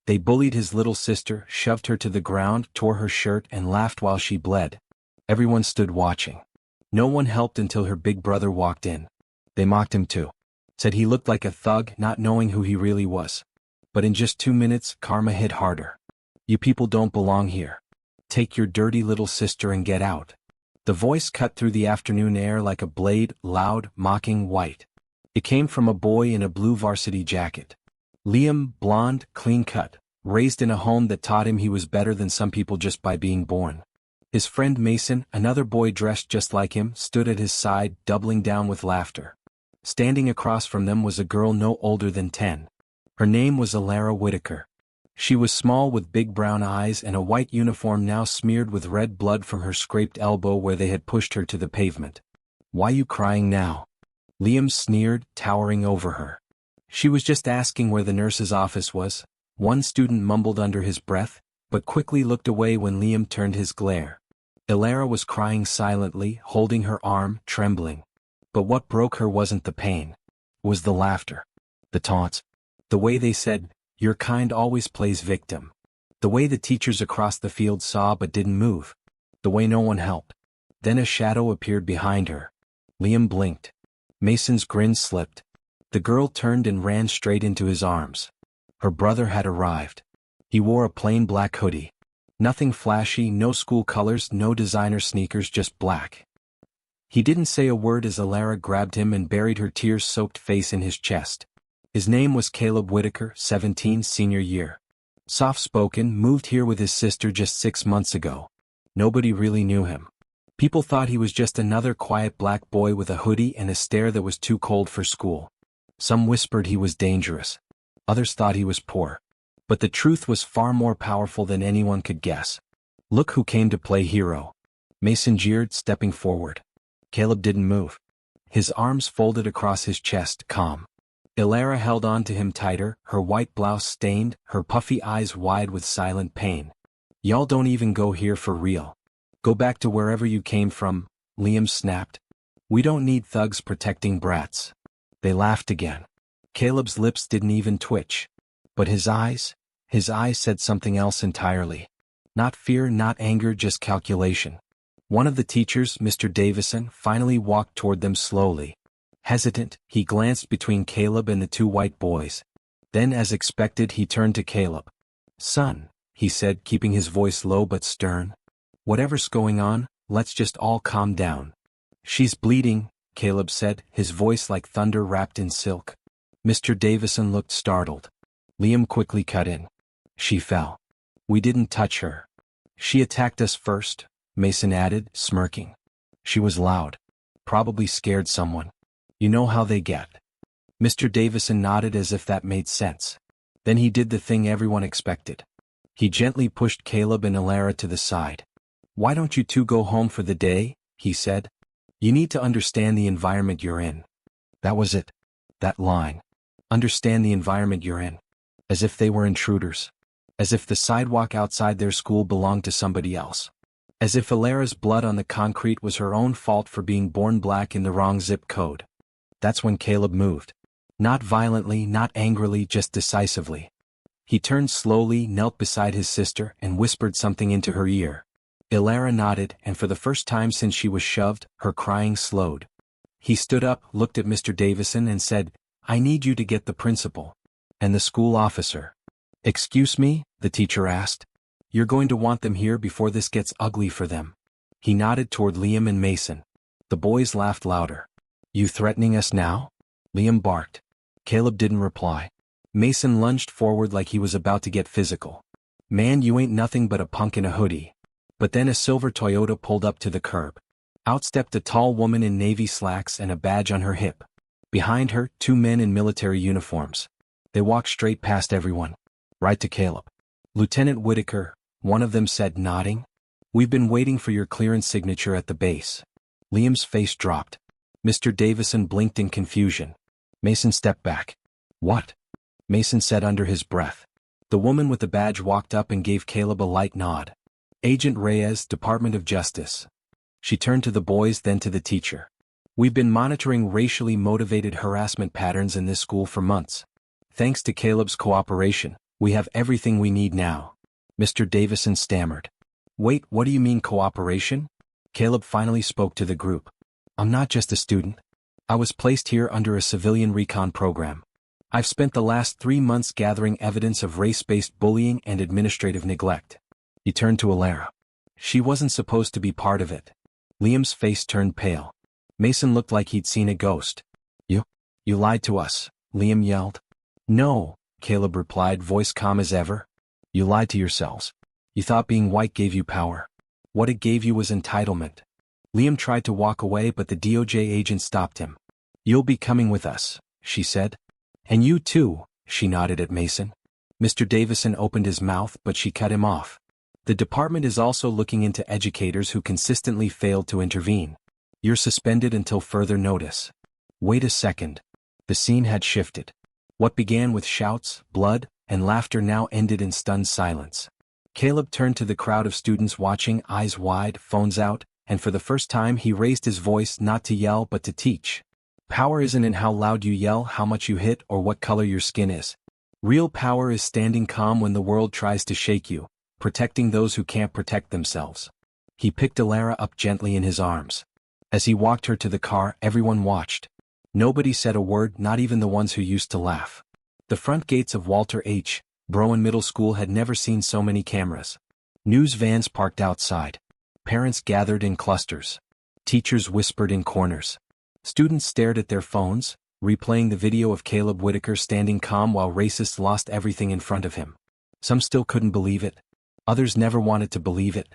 They bullied his little sister, shoved her to the ground, tore her shirt, and laughed while she bled. Everyone stood watching. No one helped until her big brother walked in. They mocked him too. Said he looked like a thug, not knowing who he really was. But in just 2 minutes, karma hit harder. You people don't belong here. Take your dirty little sister and get out. The voice cut through the afternoon air like a blade, loud, mocking, white. It came from a boy in a blue varsity jacket. Liam, blonde, clean-cut, raised in a home that taught him he was better than some people just by being born. His friend Mason, another boy dressed just like him, stood at his side, doubling down with laughter. Standing across from them was a girl no older than 10. Her name was Alara Whitaker. She was small with big brown eyes and a white uniform now smeared with red blood from her scraped elbow where they had pushed her to the pavement. "Why you crying now?" Liam sneered, towering over her. She was just asking where the nurse's office was. One student mumbled under his breath, but quickly looked away when Liam turned his glare. Alara was crying silently, holding her arm, trembling. But what broke her wasn't the pain. It was the laughter. The taunts. The way they said, "Your kind always plays victim." The way the teachers across the field saw but didn't move. The way no one helped. Then a shadow appeared behind her. Liam blinked. Mason's grin slipped. The girl turned and ran straight into his arms. Her brother had arrived. He wore a plain black hoodie. Nothing flashy, no school colors, no designer sneakers, just black. He didn't say a word as Alara grabbed him and buried her tear-soaked face in his chest. His name was Caleb Whitaker, 17, senior year. Soft-spoken, moved here with his sister just 6 months ago. Nobody really knew him. People thought he was just another quiet black boy with a hoodie and a stare that was too cold for school. Some whispered he was dangerous. Others thought he was poor. But the truth was far more powerful than anyone could guess. "Look who came to play hero," Mason jeered, stepping forward. Caleb didn't move. His arms folded across his chest, calm. Alara held on to him tighter, her white blouse stained, her puffy eyes wide with silent pain. "Y'all don't even go here for real. Go back to wherever you came from," Liam snapped. "We don't need thugs protecting brats." They laughed again. Caleb's lips didn't even twitch. But his eyes said something else entirely. Not fear, not anger, just calculation. One of the teachers, Mr. Davison, finally walked toward them slowly. Hesitant, he glanced between Caleb and the 2 white boys. Then, as expected, he turned to Caleb. "Son," he said, keeping his voice low but stern. "Whatever's going on, let's just all calm down." "She's bleeding," Caleb said, his voice like thunder wrapped in silk. Mr. Davison looked startled. Liam quickly cut in. "She fell. We didn't touch her. She attacked us first," Mason added, smirking. "She was loud. Probably scared someone. You know how they get." Mr. Davison nodded as if that made sense. Then he did the thing everyone expected. He gently pushed Caleb and Alara to the side. "Why don't you 2 go home for the day?" he said. "You need to understand the environment you're in." That was it. That line. Understand the environment you're in. As if they were intruders. As if the sidewalk outside their school belonged to somebody else. As if Alara's blood on the concrete was her own fault for being born black in the wrong zip code. That's when Caleb moved. Not violently, not angrily, just decisively. He turned slowly, knelt beside his sister, and whispered something into her ear. Alara nodded, and for the first time since she was shoved, her crying slowed. He stood up, looked at Mr. Davison, and said, "I need you to get the principal. And the school officer." "Excuse me?" the teacher asked. "You're going to want them here before this gets ugly for them." He nodded toward Liam and Mason. The boys laughed louder. "You threatening us now?" Liam barked. Caleb didn't reply. Mason lunged forward like he was about to get physical. "Man, you ain't nothing but a punk in a hoodie." But then a silver Toyota pulled up to the curb. Out stepped a tall woman in navy slacks and a badge on her hip. Behind her, 2 men in military uniforms. They walked straight past everyone. Right to Caleb. "Lieutenant Whitaker," one of them said, nodding. "We've been waiting for your clearance signature at the base." Liam's face dropped. Mr. Davison blinked in confusion. Mason stepped back. "What?" Mason said under his breath. The woman with the badge walked up and gave Caleb a light nod. "Agent Reyes, Department of Justice." She turned to the boys, then to the teacher. "We've been monitoring racially motivated harassment patterns in this school for months. Thanks to Caleb's cooperation, We have everything we need now. Mr. Davison stammered. Wait, what do you mean cooperation? Caleb finally spoke to the group. I'm not just a student. I was placed here under a civilian recon program. I've spent the last 3 months gathering evidence of race-based bullying and administrative neglect. He turned to Alara. She wasn't supposed to be part of it. Liam's face turned pale. Mason looked like he'd seen a ghost. You lied to us, Liam yelled. No, Caleb replied, voice calm as ever. You lied to yourselves. You thought being white gave you power. What it gave you was entitlement. Liam tried to walk away, but the DOJ agent stopped him. You'll be coming with us, she said. And you too, she nodded at Mason. Mr. Davison opened his mouth, but she cut him off. The department is also looking into educators who consistently failed to intervene. You're suspended until further notice. Wait a second. The scene had shifted. What began with shouts, blood, and laughter now ended in stunned silence. Caleb turned to the crowd of students watching, eyes wide, phones out, and for the first time he raised his voice, not to yell but to teach. Power isn't in how loud you yell, how much you hit, or what color your skin is. Real power is standing calm when the world tries to shake you, protecting those who can't protect themselves. He picked Alara up gently in his arms. As he walked her to the car, everyone watched. Nobody said a word, not even the ones who used to laugh. The front gates of Walter H. Browan Middle School had never seen so many cameras. News vans parked outside. Parents gathered in clusters. Teachers whispered in corners. Students stared at their phones, replaying the video of Caleb Whitaker standing calm while racists lost everything in front of him. Some still couldn't believe it. Others never wanted to believe it.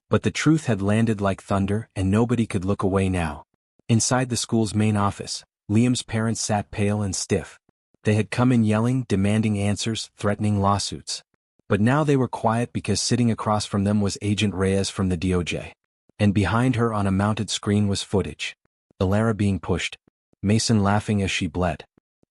But the truth had landed like thunder, and nobody could look away now. Inside the school's main office, Liam's parents sat pale and stiff. They had come in yelling, demanding answers, threatening lawsuits. But now they were quiet because sitting across from them was Agent Reyes from the DOJ. And behind her on a mounted screen was footage. Alara being pushed. Mason laughing as she bled.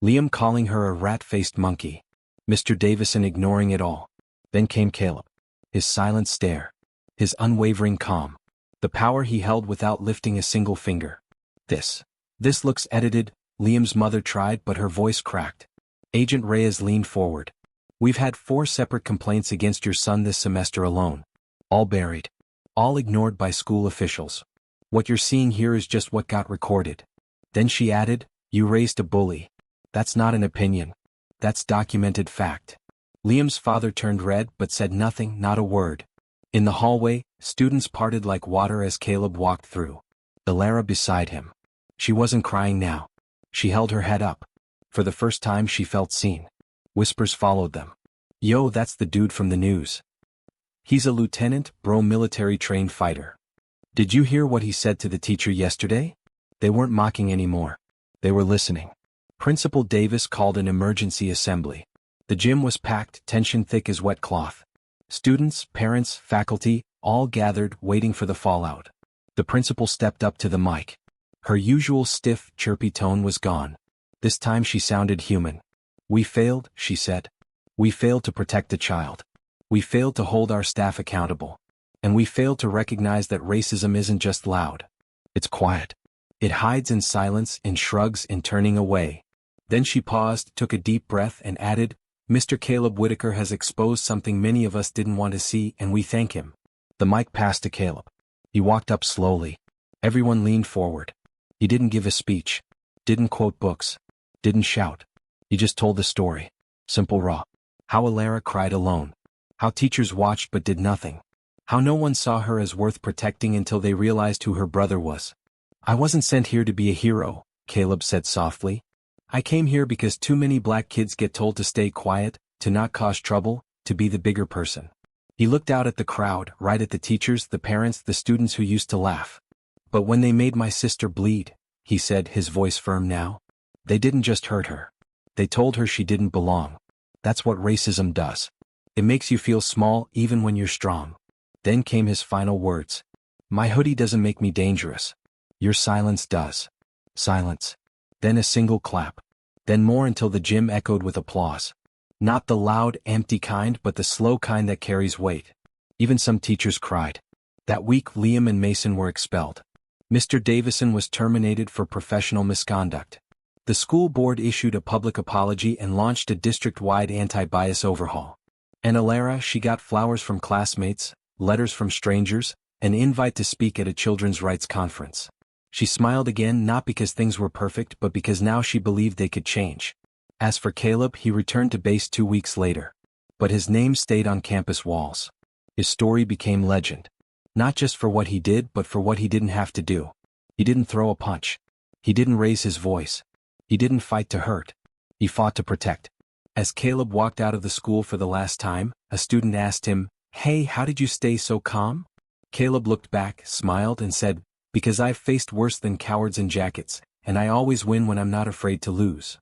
Liam calling her a rat-faced monkey. Mr. Davison ignoring it all. Then came Caleb. His silent stare. His unwavering calm. The power he held without lifting a single finger. This looks edited, Liam's mother tried, but her voice cracked. Agent Reyes leaned forward. We've had 4 separate complaints against your son this semester alone. All buried. All ignored by school officials. What you're seeing here is just what got recorded. Then she added, you raised a bully. That's not an opinion. That's documented fact. Liam's father turned red but said nothing, not a word. In the hallway, students parted like water as Caleb walked through. Alara beside him. She wasn't crying now. She held her head up. For the first time she felt seen. Whispers followed them. Yo, that's the dude from the news. He's a lieutenant, bro, military-trained fighter. Did you hear what he said to the teacher yesterday? They weren't mocking anymore. They were listening. Principal Davis called an emergency assembly. The gym was packed, tension thick as wet cloth. Students, parents, faculty, all gathered, waiting for the fallout. The principal stepped up to the mic. Her usual stiff, chirpy tone was gone. This time she sounded human. We failed, she said. We failed to protect the child. We failed to hold our staff accountable. And we failed to recognize that racism isn't just loud. It's quiet. It hides in silence, in shrugs, in turning away. Then she paused, took a deep breath, and added, Mr. Caleb Whitaker has exposed something many of us didn't want to see, and we thank him. The mic passed to Caleb. He walked up slowly. Everyone leaned forward. He didn't give a speech. Didn't quote books. Didn't shout. He just told the story. Simple, raw. How Alara cried alone. How teachers watched but did nothing. How no one saw her as worth protecting until they realized who her brother was. I wasn't sent here to be a hero, Caleb said softly. I came here because too many black kids get told to stay quiet, to not cause trouble, to be the bigger person. He looked out at the crowd, right at the teachers, the parents, the students who used to laugh. But when they made my sister bleed, he said, his voice firm now, they didn't just hurt her. They told her she didn't belong. That's what racism does. It makes you feel small even when you're strong. Then came his final words. My hoodie doesn't make me dangerous. Your silence does. Silence. Then a single clap. Then more until the gym echoed with applause. Not the loud, empty kind, but the slow kind that carries weight. Even some teachers cried. That week Liam and Mason were expelled. Mr. Davison was terminated for professional misconduct. The school board issued a public apology and launched a district-wide anti-bias overhaul. And Alara, she got flowers from classmates, letters from strangers, an invite to speak at a children's rights conference. She smiled again, not because things were perfect but because now she believed they could change. As for Caleb, he returned to base 2 weeks later. But his name stayed on campus walls. His story became legend. Not just for what he did but for what he didn't have to do. He didn't throw a punch. He didn't raise his voice. He didn't fight to hurt. He fought to protect. As Caleb walked out of the school for the last time, a student asked him, "Hey, how did you stay so calm?" Caleb looked back, smiled, and said, "Because I've faced worse than cowards in jackets, and I always win when I'm not afraid to lose."